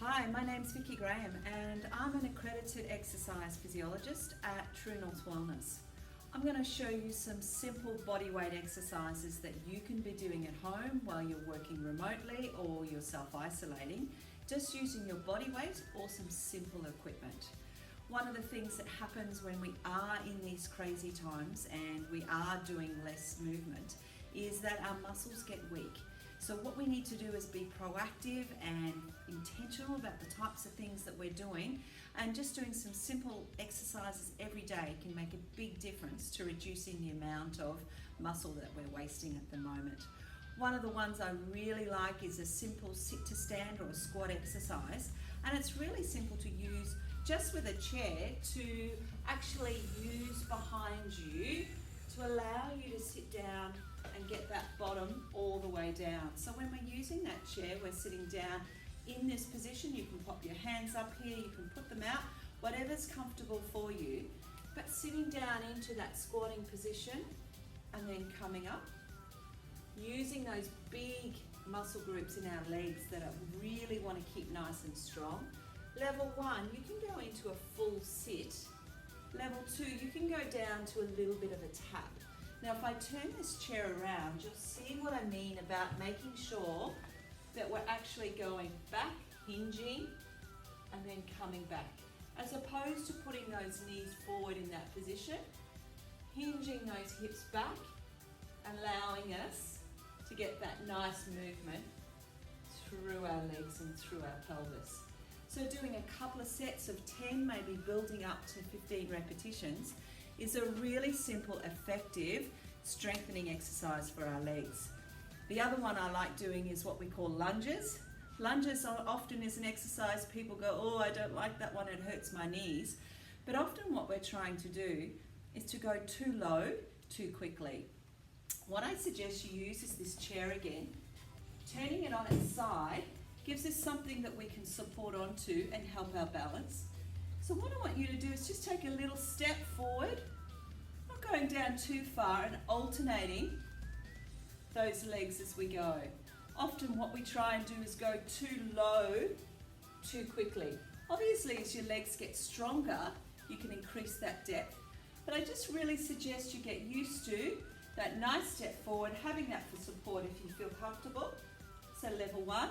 Hi, my name's Vicky Graham and I'm an accredited exercise physiologist at True North Wellness. I'm going to show you some simple body weight exercises that you can be doing at home while you're working remotely or you're self-isolating, just using your body weight or some simple equipment. One of the things that happens when we are in these crazy times and we are doing less movement is that our muscles get weak. So what we need to do is be proactive and intentional about the types of things that we're doing, and just doing some simple exercises every day can make a big difference to reducing the amount of muscle that we're wasting at the moment. One of the ones I really like is a simple sit to stand or a squat exercise, and it's really simple to use just with a chair to actually use behind you to allow you to sit down and get that bottom all the way down. So when we're using that chair, we're sitting down in this position. You can pop your hands up here, you can put them out, whatever's comfortable for you. But sitting down into that squatting position and then coming up, using those big muscle groups in our legs that I really want to keep nice and strong. Level 1, you can go into a full sit. Level 2, you can go down to a little bit of a tap. Now if I turn this chair around, you'll see what I mean about making sure that we're actually going back, hinging, and then coming back. As opposed to putting those knees forward in that position, hinging those hips back, and allowing us to get that nice movement through our legs and through our pelvis. So doing a couple of sets of 10, maybe building up to 15 repetitions, is a really simple, effective strengthening exercise for our legs. The other one I like doing is what we call lunges. Lunges often is an exercise people go, oh, I don't like that one, it hurts my knees. But often what we're trying to do is to go too low, too quickly. What I suggest you use is this chair again. Turning it on its side gives us something that we can support onto and help our balance. So what I want you to do is just take a little step forward, not going down too far, and alternating those legs as we go. Often what we try and do is go too low, too quickly. Obviously as your legs get stronger, you can increase that depth. But I just really suggest you get used to that nice step forward, having that for support if you feel comfortable. So level 1.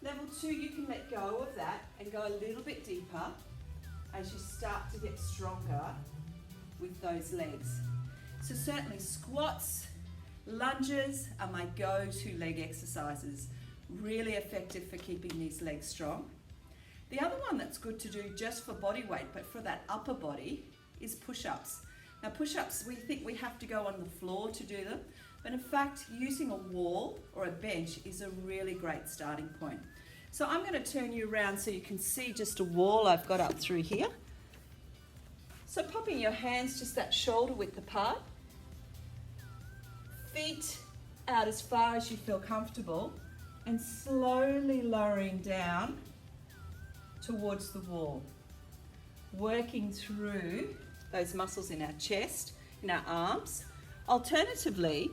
Level 2, you can let go of that and go a little bit deeper as you start to get stronger with those legs. So certainly squats, lunges are my go-to leg exercises. Really effective for keeping these legs strong. The other one that's good to do just for body weight, but for that upper body, is push-ups. Now push-ups, we think we have to go on the floor to do them, but in fact using a wall or a bench is a really great starting point. So I'm going to turn you around so you can see just a wall I've got up through here. So popping your hands just that shoulder width apart, feet out as far as you feel comfortable, and slowly lowering down towards the wall. Working through those muscles in our chest, in our arms. Alternatively,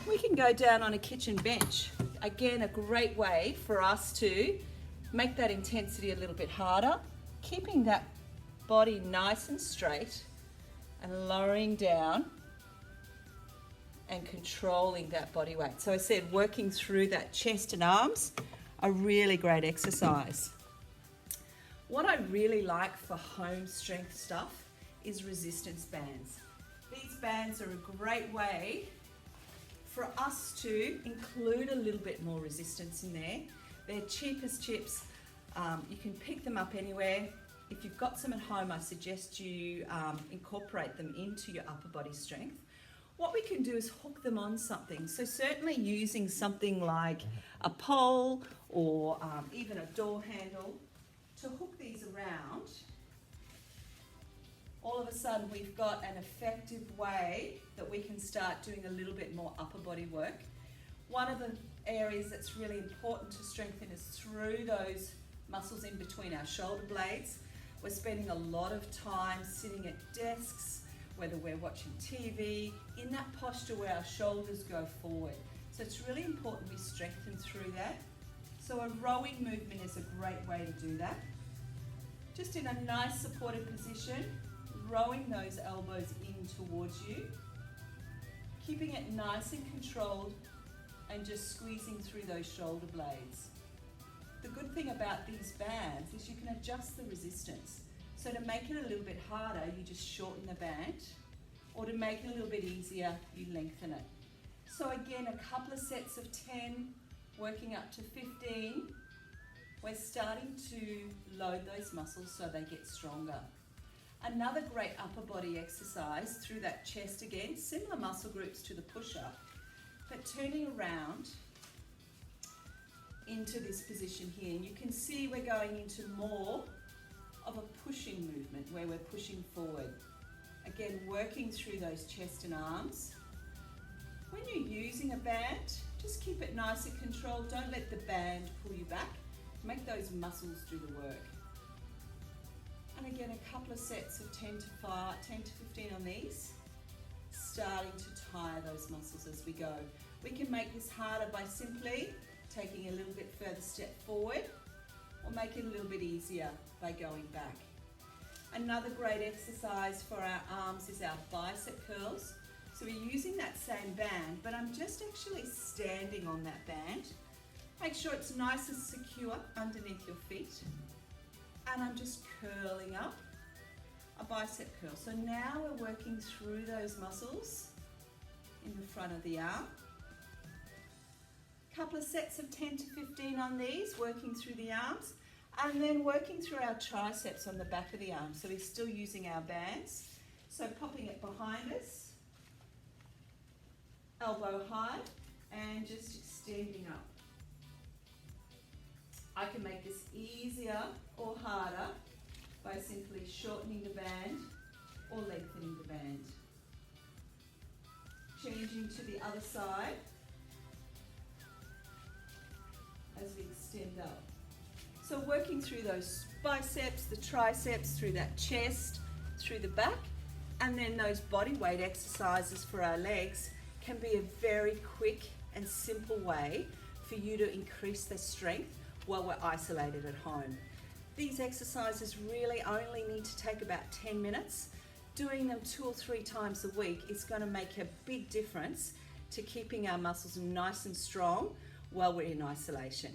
we can go down on a kitchen bench. Again, a great way for us to make that intensity a little bit harder, keeping that body nice and straight and lowering down and controlling that body weight. So I said working through that chest and arms, a really great exercise. What I really like for home strength stuff is resistance bands. These bands are a great way for us to include a little bit more resistance in there. They're cheap as chips. You can pick them up anywhere. If you've got some at home, I suggest you incorporate them into your upper body strength. What we can do is hook them on something. So certainly using something like a pole or even a door handle to hook these around. All of a sudden we've got an effective way that we can start doing a little bit more upper body work. One of the areas that's really important to strengthen is through those muscles in between our shoulder blades. We're spending a lot of time sitting at desks, whether we're watching TV, in that posture where our shoulders go forward. So it's really important we strengthen through that. So a rowing movement is a great way to do that. Just in a nice supported position, rowing those elbows in towards you, keeping it nice and controlled and just squeezing through those shoulder blades. The good thing about these bands is you can adjust the resistance. So to make it a little bit harder, you just shorten the band, or to make it a little bit easier, you lengthen it. So again, a couple of sets of 10, working up to 15. We're starting to load those muscles so they get stronger. Another great upper body exercise through that chest again, similar muscle groups to the push-up, but turning around into this position here. And you can see we're going into more of a pushing movement where we're pushing forward. Again, working through those chest and arms. When you're using a band, just keep it nice and controlled. Don't let the band pull you back. Make those muscles do the work. And again, a couple of sets of 10 to 15 on these, starting to tire those muscles as we go. We can make this harder by simply taking a little bit further step forward, or make it a little bit easier by going back. Another great exercise for our arms is our bicep curls. So we're using that same band, but I'm just actually standing on that band. Make sure it's nice and secure underneath your feet. And I'm just curling up a bicep curl. So now we're working through those muscles in the front of the arm. Couple of sets of 10 to 15 on these, working through the arms, and then working through our triceps on the back of the arm. So we're still using our bands. So popping it behind us, elbow high, and just extending up. I can make this easier or harder by simply shortening the band or lengthening the band. Changing to the other side as we extend up. So working through those biceps, the triceps, through that chest, through the back, and then those body weight exercises for our legs can be a very quick and simple way for you to increase the strength while we're isolated at home. These exercises really only need to take about 10 minutes. Doing them 2 or 3 times a week is going to make a big difference to keeping our muscles nice and strong while we're in isolation.